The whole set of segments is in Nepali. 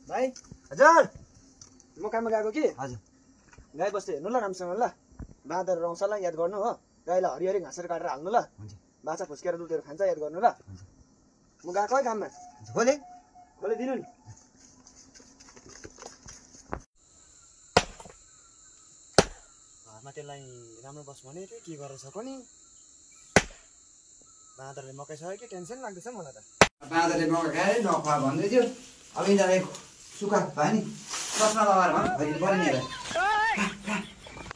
भाइ हजुर म काममा गएको कि हजुर गाई बस्तु हेर्नु ल राम्रोसँग ल बाँदर रौँसालाई याद गर्नु हो गाईलाई हरिहरी घाँसहरू काटेर हाल्नु ल हुन्छ बाछा फुस्केर दुधहरू खान्छ याद गर्नु ल म गएको है काममा खोले खोले दिनु नि घरमा त्यसलाई राम्रो बस भने थियो के गरेछ पनि बाँदरले मकै छ कि टेन्सन लाग्दैछ मलाई त बाँदरले मकै खाएर नखुवा भन्दै थियो अब यिनीहरूलाई सुक्खा भयो नि चस्मा लगाएर भन् खरिद पर्ने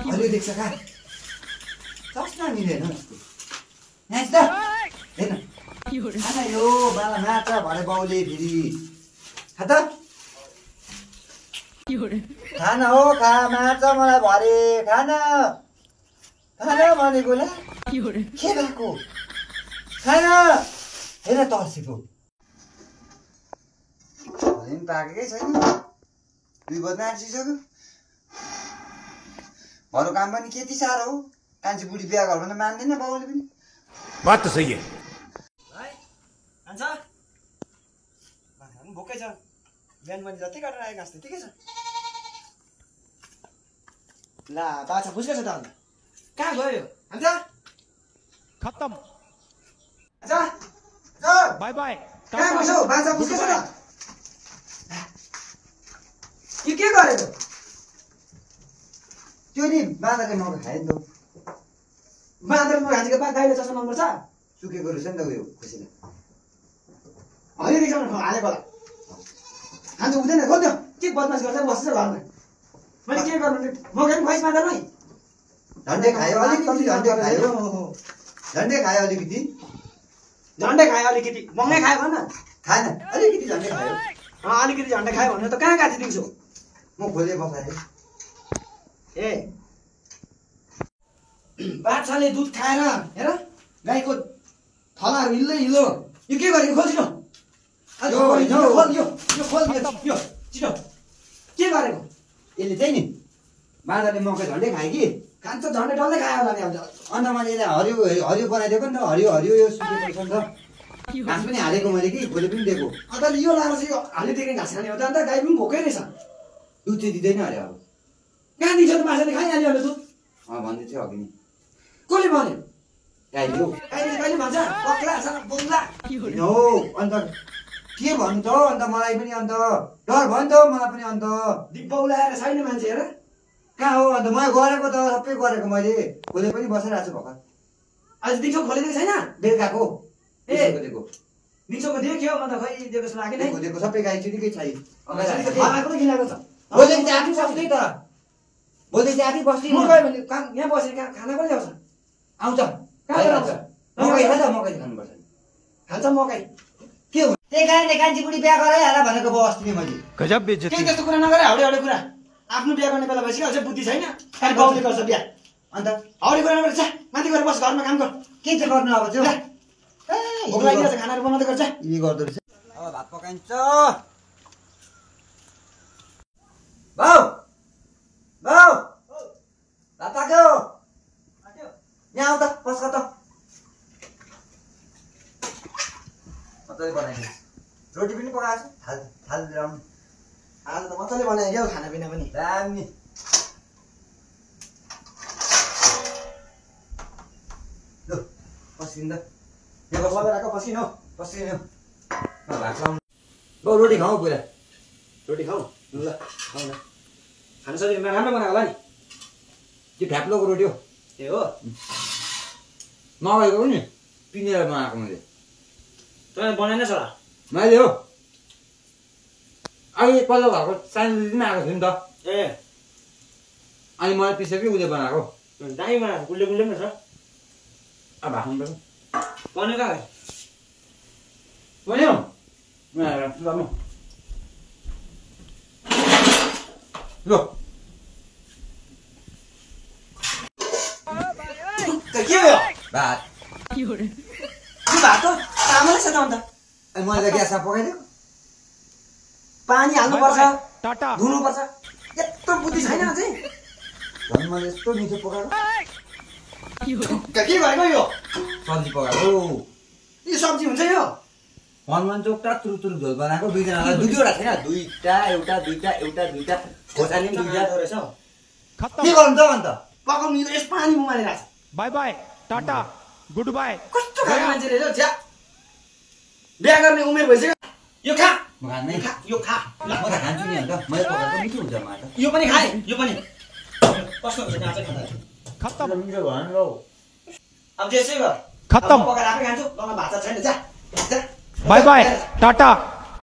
हरियो देख्छ खा चस्मा मिलेन यस्तो यहाँ त हेर्न खाना यो बाला माछा भने बाउले फेरि खा त खाना हो खा माछा मलाई भरे खाना खाना भनेको ला के भएको खाना हेर तर्सेको पनि पाकेकै छैन 2 बज्न आँटिसक्यो घरको काम पनि केटी साह्रो हो कान्छी बुढी बिहा गर्नु भने मान्दैन बाउले पनि बात त सही है भाइ खान्छ बाख्रा पनि भोकै छ बिहान मैले जति काटेर आएको घाँस त्यतिकै छ ला बाछा फुस्केछ त अन्त कहाँ गयो यो खान्छ खत्म खान्छ बाय बाय कहाँ गयो बाछा फुस्केछ त यो के गरेको त्यो नि बाँदरले मकै खायो नि त बाँदर म घाँसेको बा गाईले चस्मा नम्बर छ सुकेको रहेछ नि त उयो खुसीले हरियो देख्छ हालेको होला खान्छ हुँदैन खोज्यो के बदमास गर्छ बस्छ घरमा मैले के गर्नु मकै पनि खुवाइस बाँदरमै झन्डै खायो अलिकति झन्डै खायो झन्डै खायो अलिकति झन्डै खायो अलिकति मकै खायो भन न खाएन अलिकति झन्डै खायो अलिकति झन्डै खायो भने त कहाँ काटी दिन्छु म खोले बसाएँ ए बाछाले दुध खाएर हेर गाईको थलाहरू हिल्दै हिलो यो के गरेको खोल छिटो खोल यो छिटो के गरेको यसले चाहिँ नि बाँदरले मकै झन्डै खायो कि खान्छ झन्डै डल्लै खायो होला नि अब अन्त मैले यसलाई हरियो हरियो बनाइदिएको नि त हरियो हरियो यो सुकेको रहेछ नि त घाँस पनि हालेको मैले कि खोले पनि दिएको अन्त यो लाएर चाहिँ यो हालिदिएको घाँस खाने हो त अन्त गाई पनि भोकै रहेछ दुध चाहिँ दिँदैन अरे अब कहाँ दिन्छ त माछाले खाइहाल्यो भने दुध भन्दै थियो अघि नि कसले भन्यो गाईले हो गाईले कहिले भन्छ पक्ला बोल्ला हो अन्त के भन्नु त अन्त मलाई पनि अन्त डर भयो नि त मलाई पनि अन्त दिब्बौलाएर छैन मान्छे हेर कहाँ हो अन्त मैले गरेको त सबै गरेको मैले खोले पनि बसिरहेको छु भर्खर आज दिउँसो खोलिदिएको छैन बेलुकाको ए खोलेको दिउँसोको देख्यो म त खै दिएको जस्तो लागेन खोलेको सबै गाई चिनिकै छैन खाएको त गिलाएको छ भोलि चाहिँ आफै बस्दै त भोलि चाहिँ आफै बस्दै म गयो भने यहाँ बसेर खाना पनि ल्याउँछ आउँछ कहाँबाट आउँछ मकै खान्छ मकै खानुपर्छ खान्छ मकै के हो त्यही कारणले कान्छी बुढी बिहा गराइहाल भनेको भयो अस्ति नै मैले गजब बेइज्जती केही त्यस्तो कुरा नगरे हाउडे हाउडे कुरा आफ्नो बिहा गर्ने बेला भइसक्यो अझै बुद्धि छैन खालि बाउले गर्छ बिहा अन्त हाउडे कुरा नगरे जा माथि गएर बस घरमा काम गर के चाहिँ गर्नु अब चाहिँ भोक लागिरहेछ खानाहरू बनाउँदै गर्छ यी गर्दो रहेछ अब भात पकाइन्छ बाउ बाउ भात पाक्यो यहाँ आऊ त बस त मजाले बनाइदिनु रोटी पनि पकाएको छु थाल थाल ल्याउनु आज त मजाले बनायो क्या खानापिना पनि दामी लु पस्किनु त यो बजारको पसिन हो पस्किनु भात लाउनु बाउ रोटी खाऊ पहिला रोटी खाऊ ल खाऊ न खानु सजिलो राम्रो बनाएको होला नि त्यो ठ्याप्लोको रोटी हो ए हो मगाएको नि पिनेर बनाएको मैले तँलाई बनाएनस् होला मैले हो अहिले पल्लो घरको सानो दिदी पनि आएको थियो नि त ए अनि मलाई पिसेकै उसले बनाएको दामी बनाएको गुल्ले गुल्ले पनि छ अब भाग्नु पर्छ बन्यो कहाँ बन्यो ल के हो भात यो भात हो चामलै छ त अन्त अनि मैले त ग्यासमा पकाइदियो पानी हाल्नुपर्छ टाटा धुनुपर्छ यत्रो बुद्धि छैन अझै झन् मैले यस्तो मिठो पकाएको के गरेको यो सब्जी पकाएको यो सब्जी हुन्छ यो हनुमान चोक तुरु तुरु झोल बनाएको दुईजनालाई दुईवटा छैन दुईटा एउटा खोर्सानी पनि दुईटा रहेछ के गर्नु त अन्त पकाउनु यो यस पानी मुमाले राख्छ bye bye tata good bye कस्तो खाले मान्छे रहेछ ज्या बिहा गर्ने उमेर भइसक्यो यो खा म खान्नै यो खा म त खान्छु नि अन्त मैले पकाएको मिठो हुन्छ माटो यो पनि खाए यो पनि कस्तो हुन्छ काँचै खाँदा खत्तम मिठो भएन लौ अब त्यसै गर खत्तम पकाएर आफै खान्छु भात छैन जा बाय बाय टाटा